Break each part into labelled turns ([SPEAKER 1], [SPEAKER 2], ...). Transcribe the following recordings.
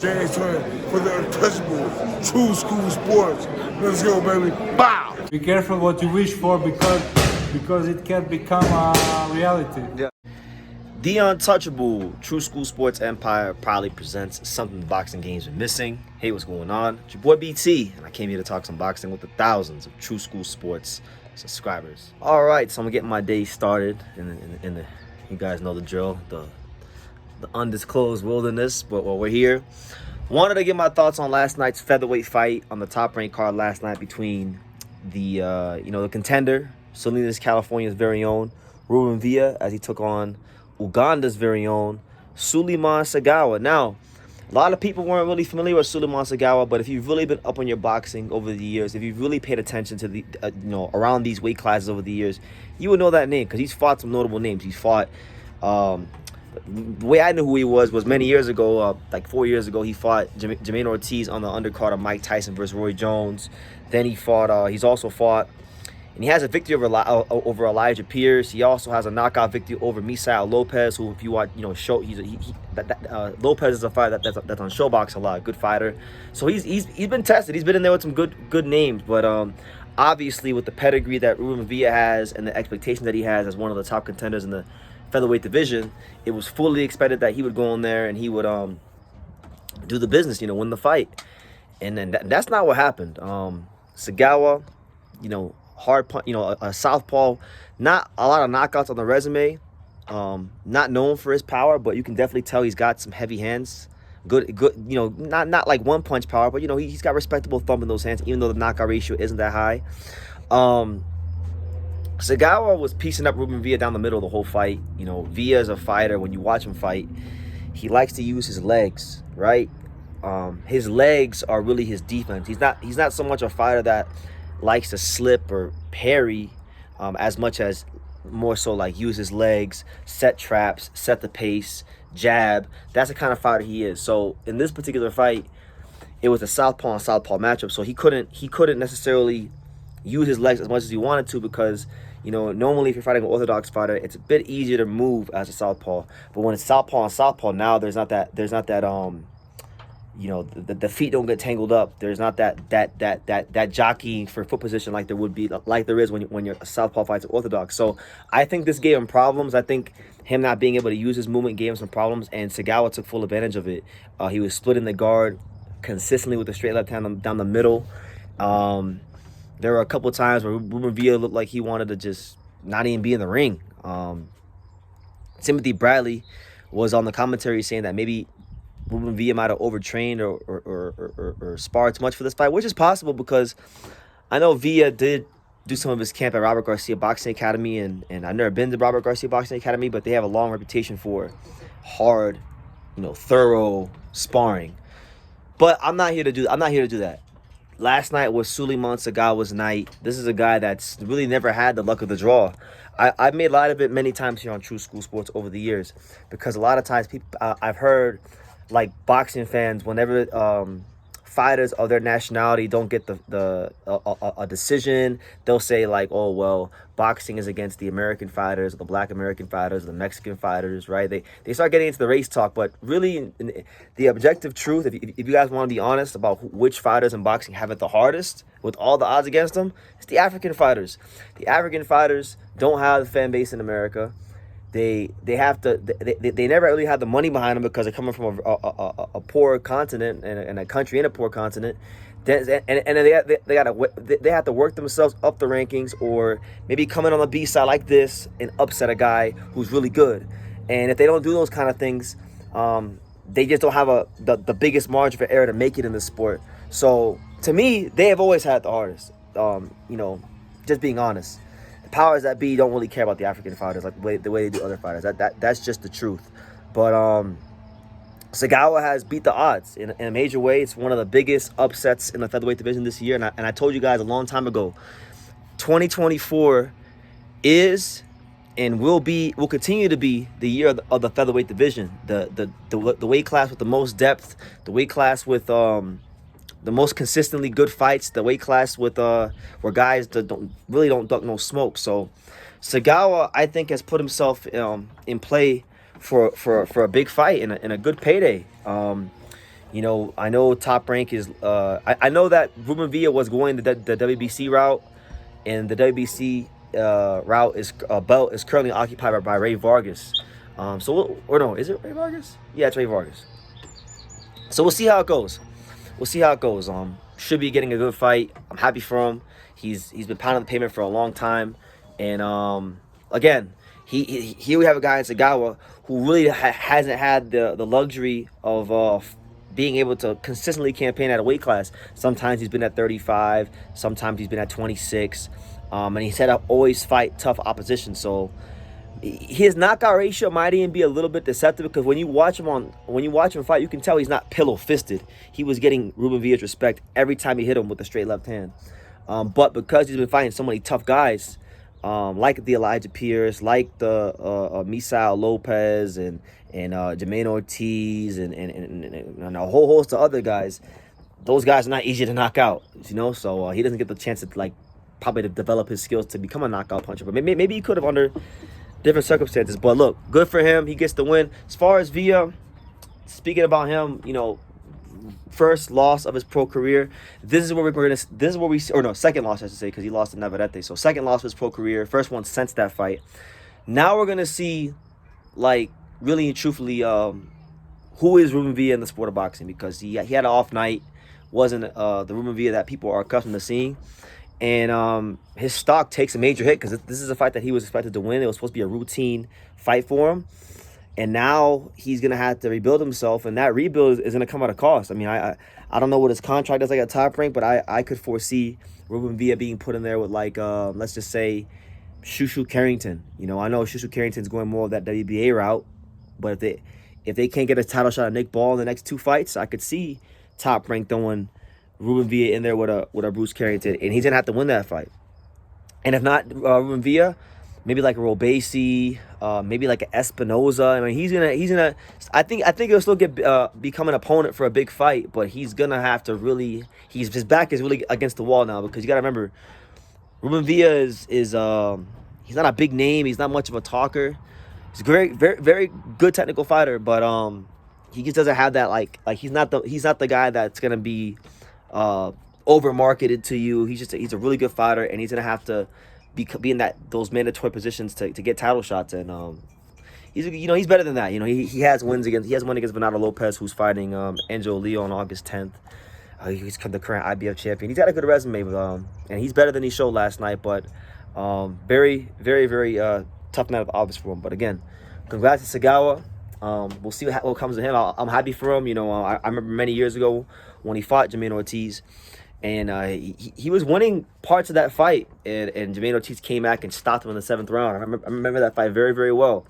[SPEAKER 1] James Twin for the untouchable true school sports. Let's go, baby. Bow!
[SPEAKER 2] Be careful what you wish for because it can become a reality.
[SPEAKER 3] Yeah. The untouchable True School Sports Empire proudly presents something the boxing games are missing. Hey, what's going on? It's your boy BT, and I came here to talk some boxing with the thousands of True School Sports subscribers. All right, so I'm getting my day started in the you guys know the drill, the undisclosed wilderness, but while we're here, wanted to get my thoughts on last night's featherweight fight on the top-ranked card last night between the the contender, Salinas, California's very own Ruben Villa, as he took on Uganda's very own Suliaman Segawa. Now, a lot of people weren't really familiar with Suliaman Segawa, but if you've really been up on your boxing over the years, if you've really paid attention to the around these weight classes over the years, you would know that name because he's fought some notable names. He's fought. The way I knew who he was many years ago, like 4 years ago, he fought Jermaine Ortiz on the undercard of Mike Tyson versus Roy Jones. Then he fought, he's also fought, and he has a victory over Elijah Pierce. He also has a knockout victory over Misael Lopez, who, if you watch, Lopez is a fighter that's on Showbox a lot, good fighter. So he's been tested. He's been in there with some good names, but obviously with the pedigree that Ruben Villa has and the expectation that he has as one of the top contenders in the featherweight division, it was fully expected that he would go in there and he would do the business, win the fight. And then that's not what happened. Segawa, hard punch, a southpaw, not a lot of knockouts on the resume, not known for his power, but you can definitely tell he's got some heavy hands. Good, not like one punch power, but he's got respectable thumb in those hands, even though the knockout ratio isn't that high. Segawa was piecing up Ruben Villa down the middle the whole fight. Villa is a fighter. When you watch him fight, he likes to use his legs, right? His legs are really his defense. He's not so much a fighter that likes to slip or parry as much as more so like use his legs, set traps, set the pace, jab. That's the kind of fighter he is. So in this particular fight, it was a southpaw on southpaw matchup. So he couldn't necessarily use his legs as much as he wanted to because normally if you're fighting an orthodox fighter, it's a bit easier to move as a southpaw. But when it's southpaw on southpaw, now there's not that the feet don't get tangled up. There's not that jockeying for foot position like there is when you're a southpaw fights orthodox. So I think this gave him problems. I think him not being able to use his movement gave him some problems, and Segawa took full advantage of it. He was splitting the guard consistently with a straight left hand down the middle. There were a couple of times where Ruben Villa looked like he wanted to just not even be in the ring. Timothy Bradley was on the commentary saying that maybe Ruben Villa might have overtrained or sparred too much for this fight, which is possible because I know Villa did do some of his camp at Robert Garcia Boxing Academy, and I've never been to Robert Garcia Boxing Academy, but they have a long reputation for hard, thorough sparring. But I'm not here to do that. Last night was Suliaman Segawa's night. This is a guy that's really never had the luck of the draw. I've made light of it many times here on True School Sports over the years because a lot of times people I've heard like boxing fans, whenever fighters of their nationality don't get a decision, they'll say like, oh well, boxing is against the American fighters, the Black American fighters, the Mexican fighters, right? They start getting into the race talk, but really the objective truth, if you guys want to be honest about which fighters in boxing have it the hardest with all the odds against them, it's the African fighters. The African fighters don't have the fan base in America. They never really had the money behind them because they're coming from a poor continent and a country in a poor continent. They have to work themselves up the rankings, or maybe come in on the B side like this and upset a guy who's really good. And if they don't do those kind of things, they just don't have the biggest margin for error to make it in the sport. So to me, they have always had the hardest. Just being honest. The powers that be don't really care about the African fighters like the way they do other fighters. That's just the truth. But Segawa has beat the odds in a major way. It's one of the biggest upsets in the featherweight division this year. And I told you guys a long time ago, 2024 is and will continue to be the year of the featherweight division. The weight class with the most depth, the weight class with the most consistently good fights, the weight class with where guys don't duck no smoke. So Segawa, I think, has put himself in play for a big fight and a good payday. You know, I know Top Rank is. I know that Ruben Villa was going the WBC route, and the WBC route is belt is currently occupied by Ray Vargas. Or no, is it Ray Vargas? Yeah, it's Ray Vargas. So we'll see how it goes. We'll see how it goes. Should be getting a good fight. I'm happy for him. He's been pounding the pavement for a long time, and again, here we have a guy in Segawa who really hasn't had the luxury of being able to consistently campaign at a weight class. Sometimes he's been at 35, sometimes he's been at 26, and he's had to always fight tough opposition. So his knockout ratio might even be a little bit deceptive, because when you watch him fight, you can tell he's not pillow fisted. He was getting Ruben Villa's respect every time he hit him with a straight left hand. But because he's been fighting so many tough guys, like the Elijah Pierce, like the Misael Lopez, and Jermaine Ortiz, and a whole host of other guys, those guys are not easy to knock out, you know. So he doesn't get the chance to probably to develop his skills to become a knockout puncher. But maybe he could have under different circumstances. But look, good for him. He gets the win. As far as Villa, speaking about him, you know, first loss of his pro career. This is where we're gonna. This is where we. Or no, second loss, I should say, because he lost to Navarrete. So second loss of his pro career. First one since that fight. Now we're gonna see, like, really and truthfully, who is Ruben Villa in the sport of boxing, because he had an off night. Wasn't the Ruben Villa that people are accustomed to seeing. And his stock takes a major hit, because this is a fight that he was expected to win. It was supposed to be a routine fight for him. And now he's going to have to rebuild himself, and that rebuild is going to come at a cost. I mean, I don't know what his contract is like at Top Rank, but I could foresee Ruben Villa being put in there with, like, let's just say, Shushu Carrington. You know, I know Shushu Carrington's going more of that WBA route, but if they can't get a title shot at Nick Ball in the next 2 fights, I could see Top Rank throwing Ruben Villa in there with a Bruce Carrington, and he's going to have to win that fight. And if not Ruben Villa, maybe like a Robesi, maybe like an Espinoza. I mean, he's gonna. I think he'll still become an opponent for a big fight, but he's gonna have to really. His back is really against the wall now, because you gotta remember, Ruben Villa is he's not a big name. He's not much of a talker. He's a very, very, very good technical fighter, but he just doesn't have that like he's not the guy that's gonna be over marketed to you. He's a really good fighter, and he's gonna have to be in those mandatory positions to get title shots. And he's better than that. You know, he has wins against Bernardo Lopez, who's fighting Angelo Leo on August 10th. He's the current IBF champion. He's got a good resume, and he's better than he showed last night. But very, very, very tough night of office for him. But again, congrats to Segawa. We'll see what comes to him. I'm happy for him. You know, I remember many years ago when he fought Jermaine Ortiz, and he was winning parts of that fight, and Jermaine Ortiz came back and stopped him in the 7th round. I remember that fight very, very well.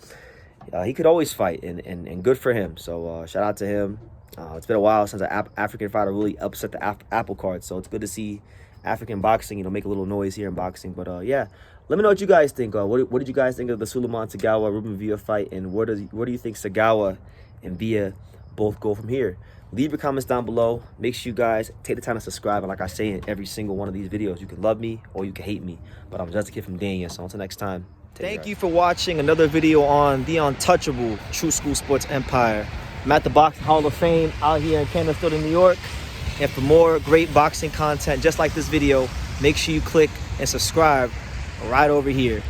[SPEAKER 3] He could always fight, and good for him. So shout out to him. It's been a while since an African fighter really upset the apple cart, so it's good to see African boxing, you know, make a little noise here in boxing. But yeah, let me know what you guys think. What did you guys think of the Suliaman Segawa Ruben Villa fight, and where do you think Segawa and Villa both go from here? Leave your comments down below. Make sure you guys take the time to subscribe. And like I say in every single one of these videos, you can love me or you can hate me, but I'm just a kid from Dania. So until next time, thank you for watching another video on the untouchable True School Sports Empire. I'm at the Boxing Hall of Fame out here in Canterbury, New York. And for more great boxing content just like this video, make sure you click and subscribe right over here.